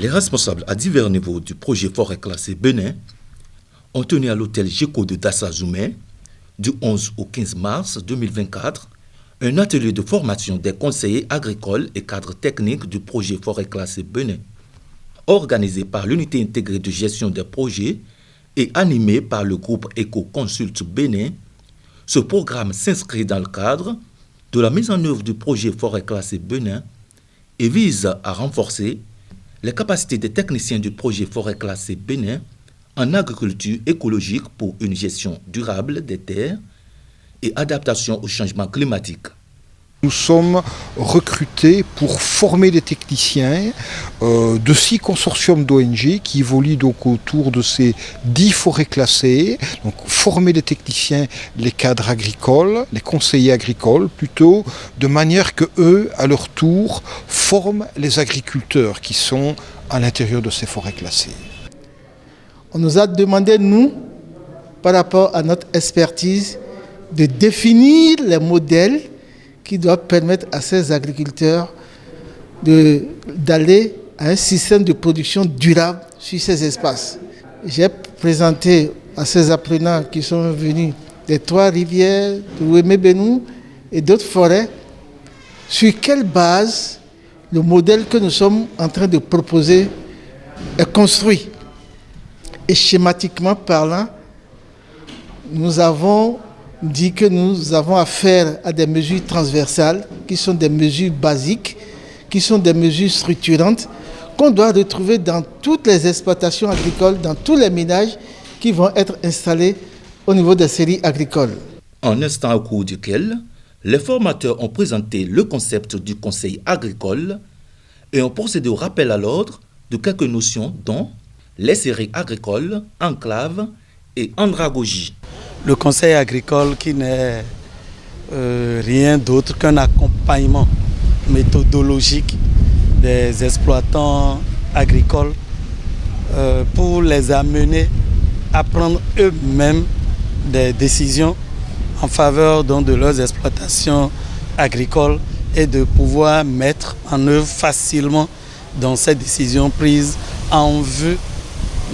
Les responsables à divers niveaux du projet Forêt classée Benin ont tenu à l'hôtel Géco de Dassa-Zoumé, du 11 au 15 mars 2024, un atelier de formation des conseillers agricoles et cadres techniques du projet Forêt classée Benin. Organisé par l'unité intégrée de gestion des projets et animé par le groupe Éco-Consult Bénin, ce programme s'inscrit dans le cadre de la mise en œuvre du projet Forêt classée Benin et vise à renforcer les capacités des techniciens du projet Forêt classée Benin en agriculture écologique pour une gestion durable des terres et adaptation au changement climatique. Nous sommes recrutés pour former des techniciens de 6 consortiums d'ONG qui évoluent donc autour de ces 10 forêts classées. Donc former des techniciens, les cadres agricoles, les conseillers agricoles plutôt, de manière que eux, à leur tour, forment les agriculteurs qui sont à l'intérieur de ces forêts classées. On nous a demandé, nous, par rapport à notre expertise, de définir les modèles qui doivent permettre à ces agriculteurs d'aller à un système de production durable sur ces espaces. J'ai présenté à ces apprenants qui sont venus des 3 rivières, de Ouémé-Benou et d'autres forêts, sur quelle base le modèle que nous sommes en train de proposer est construit. Et schématiquement parlant, nous avons dit que nous avons affaire à des mesures transversales, qui sont des mesures basiques, qui sont des mesures structurantes, qu'on doit retrouver dans toutes les exploitations agricoles, dans tous les ménages qui vont être installés au niveau des séries agricoles. Un instant au cours duquel les formateurs ont présenté le concept du conseil agricole et ont procédé au rappel à l'ordre de quelques notions dont les séries agricoles, enclaves et andragogie. Le conseil agricole qui n'est rien d'autre qu'un accompagnement méthodologique des exploitants agricoles pour les amener à prendre eux-mêmes des décisions en faveur donc, de leurs exploitations agricoles et de pouvoir mettre en œuvre facilement dans ces décisions prises en vue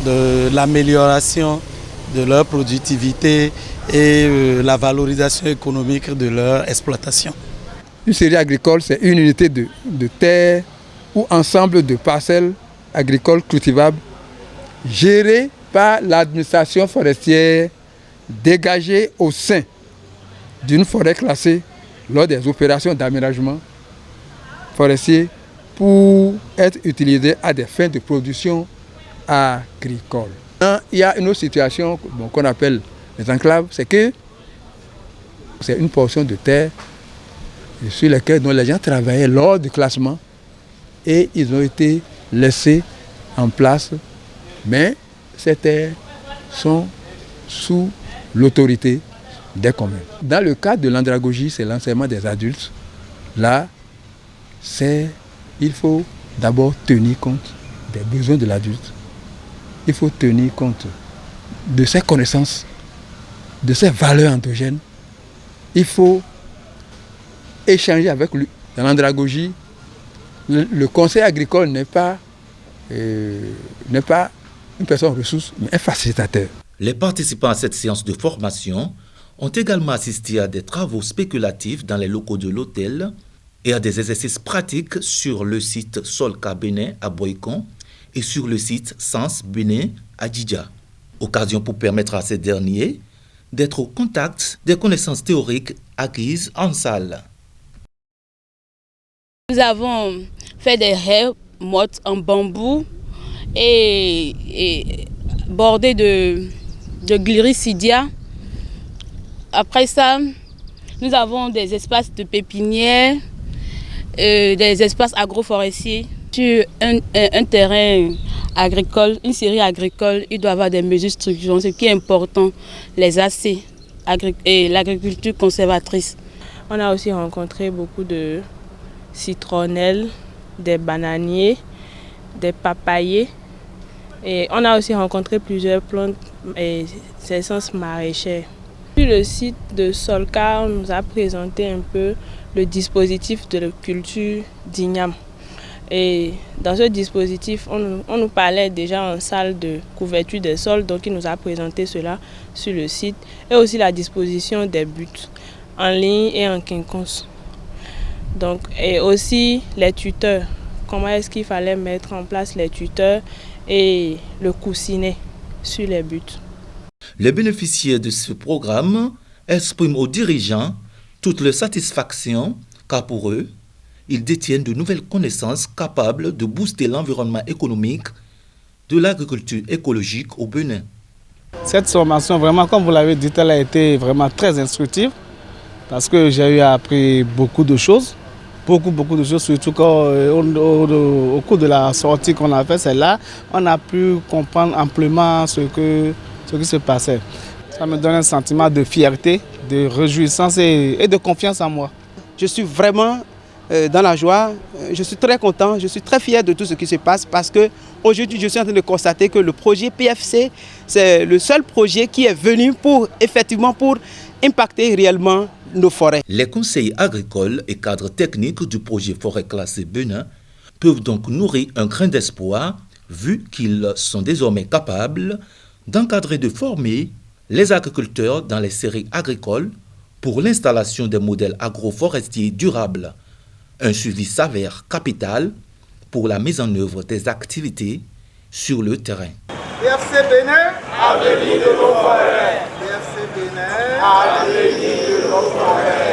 de l'amélioration de leur productivité et la valorisation économique de leur exploitation. Une série agricole, c'est une unité de terre ou ensemble de parcelles agricoles cultivables gérées par l'administration forestière dégagée au sein d'une forêt classée lors des opérations d'aménagement forestier pour être utilisées à des fins de production agricole. Il y a une autre situation qu'on appelle les enclaves, c'est que c'est une portion de terre sur laquelle les gens travaillaient lors du classement et ils ont été laissés en place, mais ces terres sont sous l'autorité des communes. Dans le cadre de l'andragogie, c'est l'enseignement des adultes. Là, il faut d'abord tenir compte des besoins de l'adulte. Il faut tenir compte de ses connaissances, de ses valeurs endogènes. Il faut échanger avec lui. Dans l'andragogie, le conseil agricole n'est pas une personne ressource, mais un facilitateur. Les participants à cette séance de formation ont également assisté à des travaux spéculatifs dans les locaux de l'hôtel et à des exercices pratiques sur le site Solca Bénin à Boycon et sur le site Sens Bénin à Djidja. Occasion pour permettre à ces derniers d'être au contact des connaissances théoriques acquises en salle. Nous avons fait des haies mortes en bambou et bordées de gliricidia. Après ça, nous avons des espaces de pépinière, des espaces agroforestiers. Sur un terrain agricole, une série agricole, il doit y avoir des mesures structurantes. Ce qui est important, les AC et l'agriculture conservatrice. On a aussi rencontré beaucoup de citronnelles, des bananiers, des papayers. Et on a aussi rencontré plusieurs plantes et essences maraîchères. Sur le site de Solca, on nous a présenté un peu le dispositif de la culture d'igname. Et dans ce dispositif, on nous parlait déjà en salle de couverture des sols, donc il nous a présenté cela sur le site, et aussi la disposition des buts en ligne et en quinconce. Donc, et aussi les tuteurs, comment est-ce qu'il fallait mettre en place les tuteurs et le coussinet sur les buts. Les bénéficiaires de ce programme expriment aux dirigeants toute leur satisfaction car pour eux, ils détiennent de nouvelles connaissances capables de booster l'environnement économique de l'agriculture écologique au Bénin. Cette formation, vraiment, comme vous l'avez dit, elle a été vraiment très instructive parce que j'ai appris beaucoup de choses. Beaucoup de choses, surtout au cours de la sortie qu'on a fait, celle-là, on a pu comprendre amplement ce qui se passait. Ça me donne un sentiment de fierté, de réjouissance et de confiance en moi. Je suis vraiment dans la joie, je suis très content, je suis très fier de tout ce qui se passe parce qu'aujourd'hui je suis en train de constater que le projet PFC, c'est le seul projet qui est venu pour impacter réellement nos forêts. Les conseils agricoles et cadres techniques du projet Forêt classée Bénin peuvent donc nourrir un grain d'espoir vu qu'ils sont désormais capables d'encadrer et de former les agriculteurs dans les séries agricoles pour l'installation des modèles agroforestiers durables. Un suivi s'avère capital pour la mise en œuvre des activités sur le terrain. PFC Bénin, avenir de nos forêts. PFC Bénin, avenir de nos forêts.